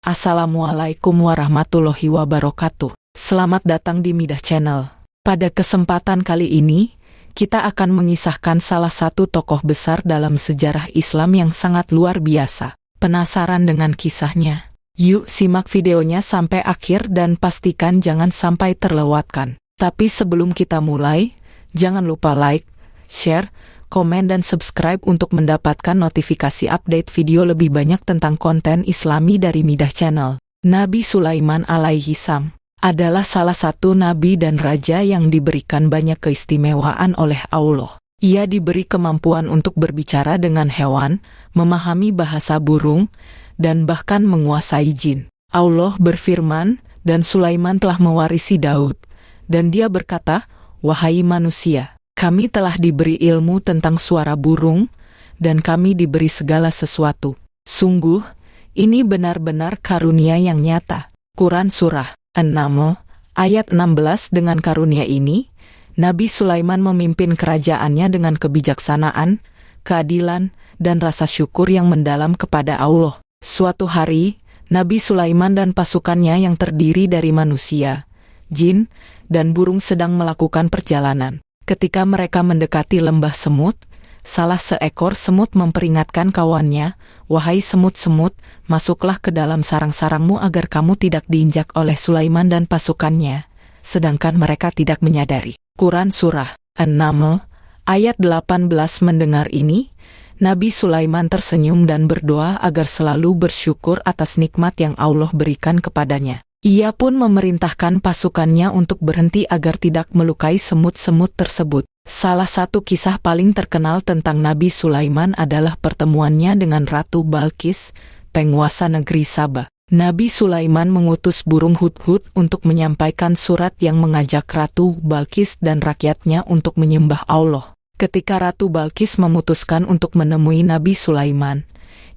Assalamualaikum warahmatullahi wabarakatuh. Selamat datang di Midah Channel. Pada kesempatan kali ini, kita akan mengisahkan salah satu tokoh besar dalam sejarah Islam yang sangat luar biasa. Penasaran dengan kisahnya? Yuk simak videonya sampai akhir dan pastikan jangan sampai terlewatkan. Tapi sebelum kita mulai, jangan lupa like, share, komen dan subscribe untuk mendapatkan notifikasi update video lebih banyak tentang konten Islami dari Midah Channel. Nabi Sulaiman alaihi salam adalah salah satu nabi dan raja yang diberikan banyak keistimewaan oleh Allah. Ia diberi kemampuan untuk berbicara dengan hewan, memahami bahasa burung, dan bahkan menguasai jin. Allah berfirman, dan Sulaiman telah mewarisi Daud, dan dia berkata, "Wahai manusia, kami telah diberi ilmu tentang suara burung, dan kami diberi segala sesuatu. Sungguh, ini benar-benar karunia yang nyata." Quran Surah An-Naml, ayat 16. Dengan karunia ini, Nabi Sulaiman memimpin kerajaannya dengan kebijaksanaan, keadilan, dan rasa syukur yang mendalam kepada Allah. Suatu hari, Nabi Sulaiman dan pasukannya yang terdiri dari manusia, jin, dan burung sedang melakukan perjalanan. Ketika mereka mendekati lembah semut, salah seekor semut memperingatkan kawannya, "Wahai semut-semut, masuklah ke dalam sarang-sarangmu agar kamu tidak diinjak oleh Sulaiman dan pasukannya." Sedangkan mereka tidak menyadari. Quran Surah An-Naml, ayat 18. Mendengar ini, Nabi Sulaiman tersenyum dan berdoa agar selalu bersyukur atas nikmat yang Allah berikan kepadanya. Ia pun memerintahkan pasukannya untuk berhenti agar tidak melukai semut-semut tersebut. Salah satu kisah paling terkenal tentang Nabi Sulaiman adalah pertemuannya dengan Ratu Balqis, penguasa negeri Saba. Nabi Sulaiman mengutus burung hudhud untuk menyampaikan surat yang mengajak Ratu Balqis dan rakyatnya untuk menyembah Allah. Ketika Ratu Balqis memutuskan untuk menemui Nabi Sulaiman,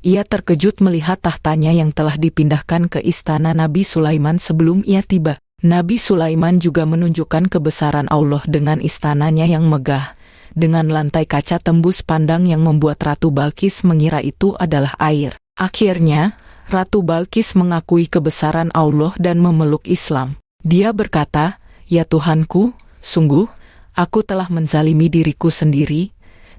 ia terkejut melihat tahtanya yang telah dipindahkan ke istana Nabi Sulaiman sebelum ia tiba. Nabi Sulaiman juga menunjukkan kebesaran Allah dengan istananya yang megah, dengan lantai kaca tembus pandang yang membuat Ratu Balqis mengira itu adalah air. Akhirnya, Ratu Balqis mengakui kebesaran Allah dan memeluk Islam. Dia berkata, "Ya Tuhanku, sungguh, aku telah menzalimi diriku sendiri,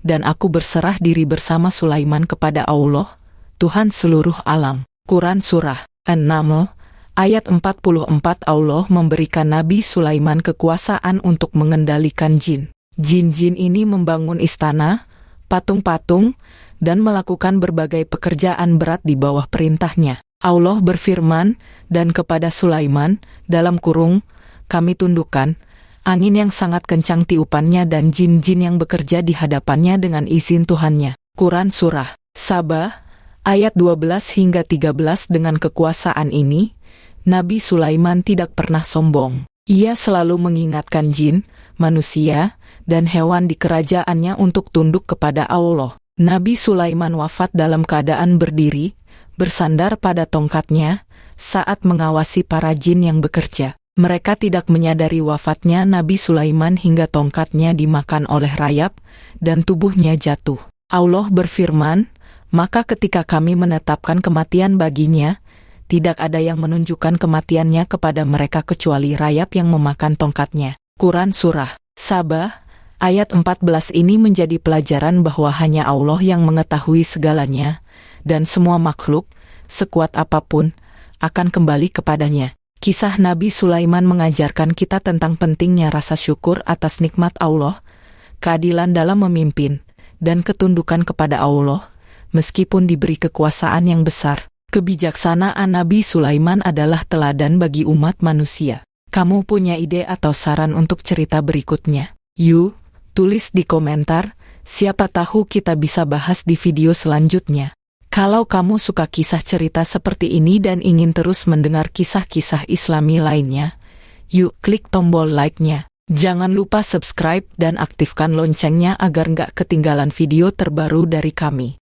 dan aku berserah diri bersama Sulaiman kepada Allah, Tuhan seluruh alam." Quran Surah An-Naml, ayat 44. Allah memberikan Nabi Sulaiman kekuasaan untuk mengendalikan jin. Jin-jin ini membangun istana, patung-patung, dan melakukan berbagai pekerjaan berat di bawah perintahnya. Allah berfirman, "Dan kepada Sulaiman, dalam kurung, kami tundukkan angin yang sangat kencang tiupannya dan jin-jin yang bekerja di hadapannya dengan izin Tuhannya." Quran Surah Saba, ayat 12 hingga 13. Dengan kekuasaan ini, Nabi Sulaiman tidak pernah sombong. Ia selalu mengingatkan jin, manusia, dan hewan di kerajaannya untuk tunduk kepada Allah. Nabi Sulaiman wafat dalam keadaan berdiri, bersandar pada tongkatnya, saat mengawasi para jin yang bekerja. Mereka tidak menyadari wafatnya Nabi Sulaiman hingga tongkatnya dimakan oleh rayap, dan tubuhnya jatuh. Allah berfirman, "Maka ketika kami menetapkan kematian baginya, tidak ada yang menunjukkan kematiannya kepada mereka kecuali rayap yang memakan tongkatnya." Quran Surah Saba, ayat 14. Ini menjadi pelajaran bahwa hanya Allah yang mengetahui segalanya, dan semua makhluk, sekuat apapun, akan kembali kepadanya. Kisah Nabi Sulaiman mengajarkan kita tentang pentingnya rasa syukur atas nikmat Allah, keadilan dalam memimpin, dan ketundukan kepada Allah, meskipun diberi kekuasaan yang besar. Kebijaksanaan Nabi Sulaiman adalah teladan bagi umat manusia. Kamu punya ide atau saran untuk cerita berikutnya? Yuk, tulis di komentar, siapa tahu kita bisa bahas di video selanjutnya. Kalau kamu suka kisah cerita seperti ini dan ingin terus mendengar kisah-kisah Islami lainnya, yuk klik tombol like-nya. Jangan lupa subscribe dan aktifkan loncengnya agar nggak ketinggalan video terbaru dari kami.